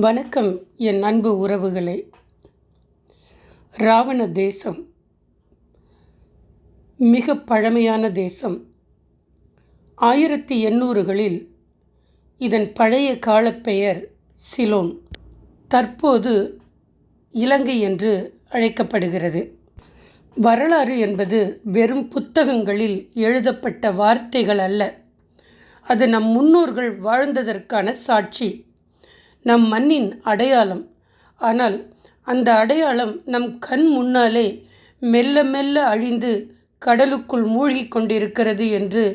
வணக்கம் என் அன்பு உறவுகளே. ராவண தேசம் மிக பழமையான தேசம். 1800களில் இதன் பழைய காலப்பெயர் சிலோன், தற்போது இலங்கை என்று அழைக்கப்படுகிறது. வரலாறு என்பது வெறும் புத்தகங்களில் எழுதப்பட்ட வார்த்தைகள் அல்ல, அது நம் முன்னோர்கள் வாழ்ந்ததற்கான சாட்சி, நம் மண்ணின் அடையாளம். ஆனால் அந்த அடையாளம் நம் கண் முன்னாலே மெல்ல மெல்ல அழிந்து கடலுக்குள் மூழ்கி கொண்டிருக்கிறது என்று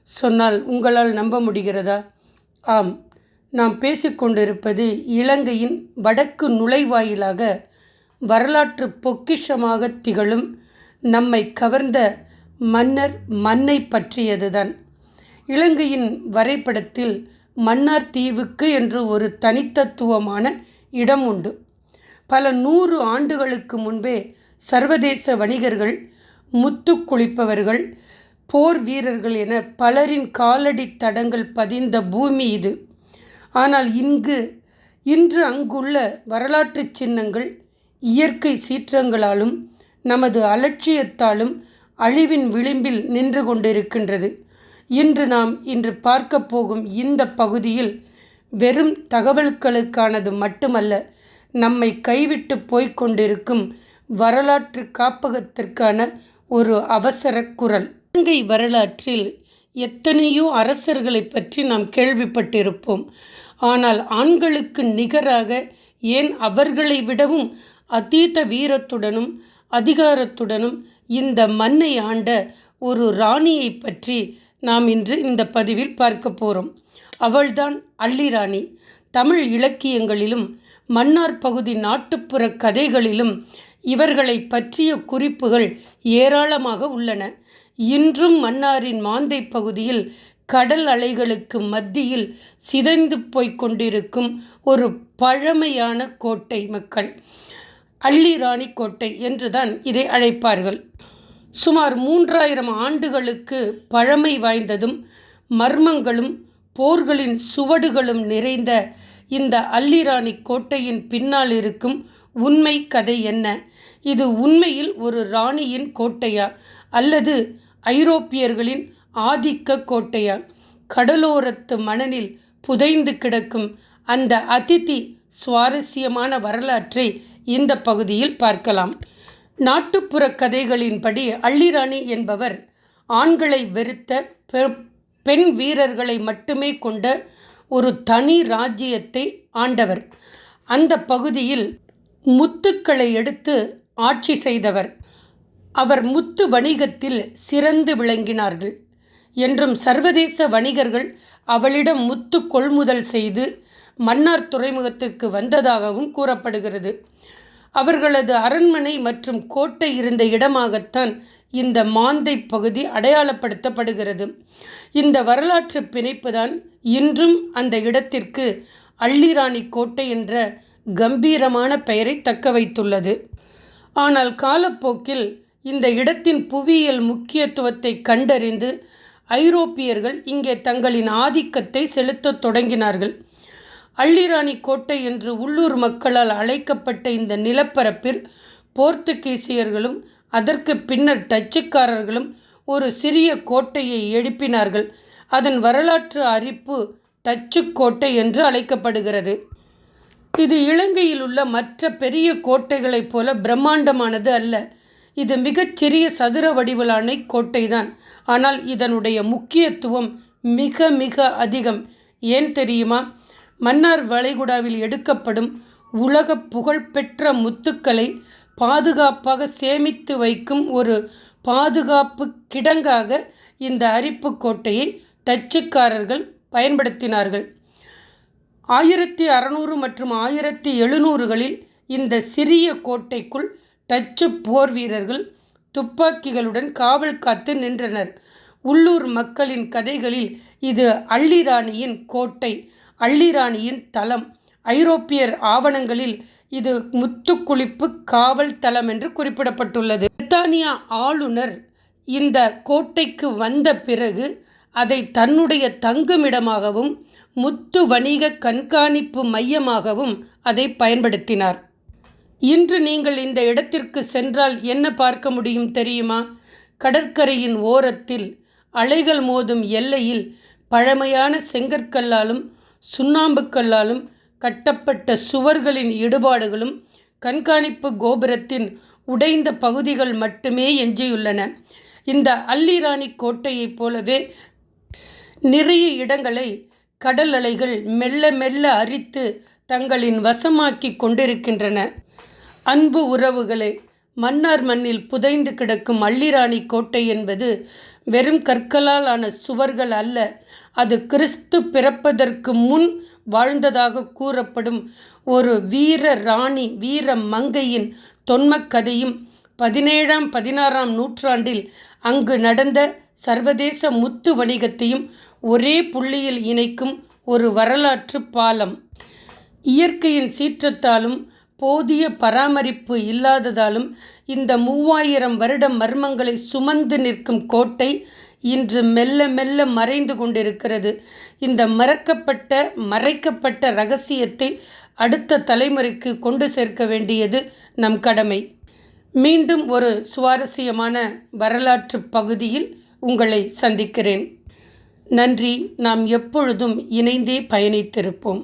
சொன்னால் உங்களால் நம்ப முடிகிறதா? ஆம், நாம் பேசிக்கொண்டிருப்பது இலங்கையின் வடக்கு நுழைவாயிலாக வரலாற்று பொக்கிஷமாக திகழும் நம்மை கவர்ந்த மன்னர் மண்ணை பற்றியதுதான். இலங்கையின் வரைபடத்தில் மன்னார் தீவுக்கு என்று ஒரு தனித்தத்துவமான இடம் உண்டு. பல 100 ஆண்டுகளுக்கு முன்பே சர்வதேச வணிகர்கள், முத்து குளிப்பவர்கள், போர் வீரர்கள் என பலரின் காலடி தடங்கள் பதிந்த பூமி இது. ஆனால் இன்று அங்குள்ள வரலாற்று சின்னங்கள் இயற்கை சீற்றங்களாலும் நமது அலட்சியத்தாலும் அழிவின் விளிம்பில் நின்று கொண்டிருக்கின்றது. இன்று பார்க்க போகும் இந்த பகுதியில் வெறும் தகவல்களுக்கானது மட்டுமல்ல, நம்மை கைவிட்டு போய்கொண்டிருக்கும் வரலாற்று காப்பகத்திற்கான ஒரு அவசர குரல். இலங்கை வரலாற்றில் எத்தனையோ அரசர்களை பற்றி நாம் கேள்விப்பட்டிருப்போம். ஆனால் ஆண்களுக்கு நிகராக, ஏன் அவர்களை விடவும் அதீத வீரத்துடனும் அதிகாரத்துடனும் இந்த மண்ணை ஆண்ட ஒரு ராணியை பற்றி நாம் இன்று இந்த பதிவில் பார்க்க போகிறோம். அவள்தான் அள்ளிராணி. தமிழ் இலக்கியங்களிலும் மன்னார் பகுதி நாட்டுப்புற கதைகளிலும் இவர்களை பற்றிய குறிப்புகள் ஏராளமாக உள்ளன. இன்றும் மன்னாரின் மாந்தை பகுதியில் கடல் அலைகளுக்கு மத்தியில் சிதைந்து போய்கொண்டிருக்கும் ஒரு பழமையான கோட்டை மக்கள் அள்ளிராணி கோட்டை என்றுதான் இதை அழைப்பார்கள். சுமார் 3000 ஆண்டுகளுக்கு பழமை வாய்ந்ததும் மர்மங்களும் போர்களின் சுவடுகளும் நிறைந்த இந்த அள்ளிராணி கோட்டையின் பின்னால் இருக்கும் உண்மை கதை என்ன? இது உண்மையில் ஒரு ராணியின் கோட்டையா அல்லது ஐரோப்பியர்களின் ஆதிக்க கோட்டையா? கடலோரத்து மணலில் புதைந்து கிடக்கும் அந்த அதிதி சுவாரஸ்யமான வரலாற்றை இந்த பகுதியில் பார்க்கலாம். நாட்டுப்புற கதைகளின்படி அள்ளிராணி என்பவர் ஆண்களை வெறுத்த பெண் வீரர்களை மட்டுமே கொண்ட ஒரு தனி ராஜ்யத்தை ஆண்டவர். அந்த பகுதியில் முத்துக்களை எடுத்து ஆட்சி செய்தவர். அவர் முத்து வணிகத்தில் சிறந்து விளங்கினார்கள் என்றும் சர்வதேச வணிகர்கள் அவளிடம் முத்து கொள்முதல் செய்து மன்னார் துறைமுகத்திற்கு வந்ததாகவும் கூறப்படுகிறது. அவர்களது அரண்மனை மற்றும் கோட்டை இருந்த இடமாகத்தான் இந்த மாந்தை பகுதி அடையாளப்படுத்தப்படுகிறது. இந்த வரலாற்று பிணைப்புதான் இன்றும் அந்த இடத்திற்கு அள்ளிராணி கோட்டை என்ற கம்பீரமான பெயரை தக்க வைத்துள்ளது. ஆனால் காலப்போக்கில் இந்த இடத்தின் புவியியல் முக்கியத்துவத்தை கண்டறிந்து ஐரோப்பியர்கள் இங்கே தங்களின் ஆதிக்கத்தை செலுத்தத் தொடங்கினார்கள். அள்ளிராணி கோட்டை என்று உள்ளூர் மக்களால் அழைக்கப்பட்ட இந்த நிலப்பரப்பில் போர்த்துகீசியர்களும் அதற்கு பின்னர் டச்சுக்காரர்களும் ஒரு சிறிய கோட்டையை எழுப்பினார்கள். அதன் வரலாற்று அறிப்பு டச்சு கோட்டை என்று அழைக்கப்படுகிறது. இது இலங்கையில் உள்ள மற்ற பெரிய கோட்டைகளைப் போல பிரம்மாண்டமானது அல்ல. இது மிகச்சிறிய சதுர வடிவிலான கோட்டைதான். ஆனால் இதனுடைய முக்கியத்துவம் மிக மிக அதிகம். ஏன் தெரியுமா? மன்னார் வளைகுடாவில் எடுக்கப்படும் உலக புகழ்பெற்ற முத்துக்களை பாதுகாப்பாக சேமித்து வைக்கும் ஒரு பாதுகாப்பு கிடங்காக இந்த அரிப்பு கோட்டையை டச்சுக்காரர்கள் பயன்படுத்தினார்கள். 1600 மற்றும் 1700களில் இந்த சிறிய கோட்டைக்குள் டச்சு போர் வீரர்கள் துப்பாக்கிகளுடன் காவல் காத்து நின்றனர். உள்ளூர் மக்களின் கதைகளில் இது அள்ளிராணியின் கோட்டை, அள்ளிராணியின் தலம். ஐரோப்பியர் ஆவணங்களில் இது முத்துக்குளிப்பு காவல் தலம் என்று குறிப்பிடப்பட்டுள்ளது. பிரித்தானியா ஆளுநர் இந்த கோட்டைக்கு வந்த பிறகு அதை தன்னுடைய தங்குமிடமாகவும் முத்து வணிக கண்காணிப்பு மையமாகவும் அதை பயன்படுத்தினார். இன்று நீங்கள் இந்த இடத்திற்கு சென்றால் என்ன பார்க்க முடியும் தெரியுமா? கடற்கரையின் ஓரத்தில் அலைகள் மோதும் எல்லையில் பழமையான செங்கற்கல்லாலும் சுண்ணாம்புக்கல்லாலும் கட்டப்பட்ட சுவர்களின் இடுபாடுகளும் கண்காணிப்பு கோபுரத்தின் உடைந்த பகுதிகள் மட்டுமே எஞ்சியுள்ளன. இந்த அல்லிராணி கோட்டையைப் போலவே நிறைய இடங்களை கடல் அலைகள் மெல்ல மெல்ல அரித்து தங்களின் வசமாக்கி கொண்டிருக்கின்றன. அன்பு உறவுகளே, மன்னார் மண்ணில் புதைந்து கிடக்கும் அல்லிராணி கோட்டை என்பது வெறும் கற்களால் ஆன சுவர்கள் அல்ல. அது கிறிஸ்து பிறப்பதற்கு முன் வாழ்ந்ததாக கூறப்படும் ஒரு வீர ராணி வீர மங்கையின் தொன்மக் கதையும் 17ஆம் 16ஆம் நூற்றாண்டில் அங்கு நடந்த சர்வதேச முத்து வணிகத்தையும் ஒரே புள்ளியில் இணைக்கும் ஒரு வரலாற்று பாலம். இயற்கையின் சீற்றத்தாலும் போதிய பராமரிப்பு இல்லாததாலும் இந்த 3000 வருட மர்மங்களை சுமந்து நிற்கும் கோட்டை இன்று மெல்ல மெல்ல மறைந்து கொண்டிருக்கிறது. இந்த மறைக்கப்பட்ட ரகசியத்தை அடுத்த தலைமுறைக்கு கொண்டு சேர்க்க வேண்டியது நம் கடமை. மீண்டும் ஒரு சுவாரஸ்யமான வரலாற்று பகுதியில் உங்களை சந்திக்கிறேன். நன்றி. நாம் எப்பொழுதும் இணைந்தே பயணித்திருப்போம்.